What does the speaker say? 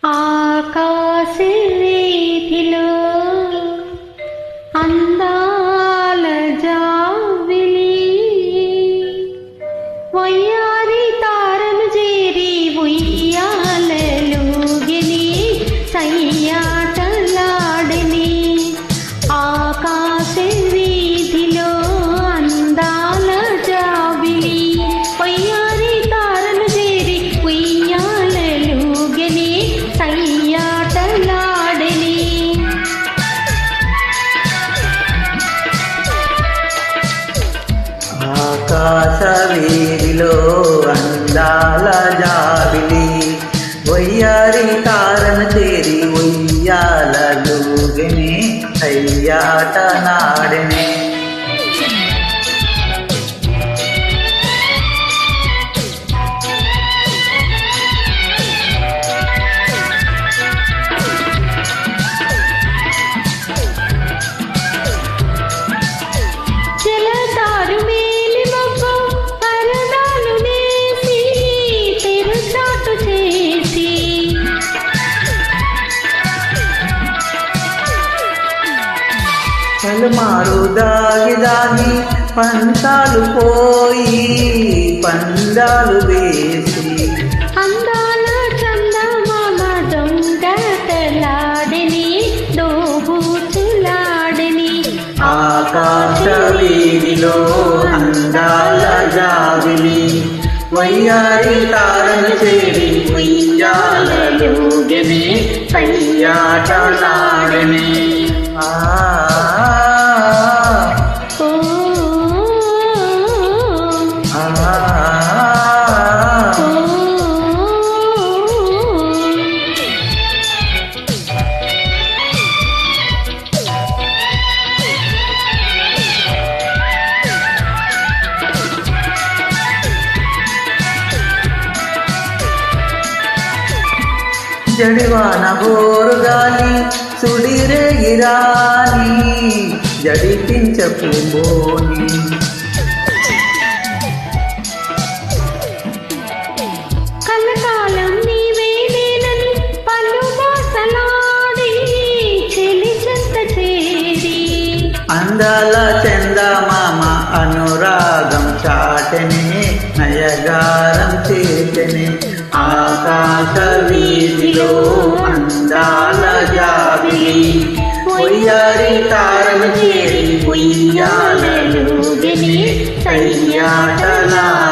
ఆకాశ వీధిలో అందాల జాబిలి వయ్యారి తారను చేరి ఉయ్యాలలుగిని సయ్యాటలాడని ఆకాశ వీధిలో అందాల జాబిలి వయ్యారి తారను చేరి ఉయ్యాలలుగిని సయ్యాటలాడని ఆకాశ వీధిలో అందాల జాబిలి వయ్యారి తారన చేరి ఉయ్యాలలుగని సయ్యాటలాడని పలుమారు దాగి దాగి పంతాలు పోయి పందాలు వేసి అందాల చందమామ దొంగతలాడని దోబూచులాడని ఆకాశ వీధిలో అందాల జాబిలి వయ్యారి తారను చేరి ఉయ్యాలలుగని సయ్యాటలాడని జడివాన బోరుగాలి సుడిరే ఇరాని జడిపించకుబోని కలకాలం నీవే నేనని పలు బాసలాడి చెలి చెంత చేరి అందాల చందమామ అనురాగం చాటని నయగారం చేతని ఆకాశ వీధిలో అందాల జాబిలి వయ్యారి తారను చేరి ఉయ్యాలలుగని సయ్యాటలాడని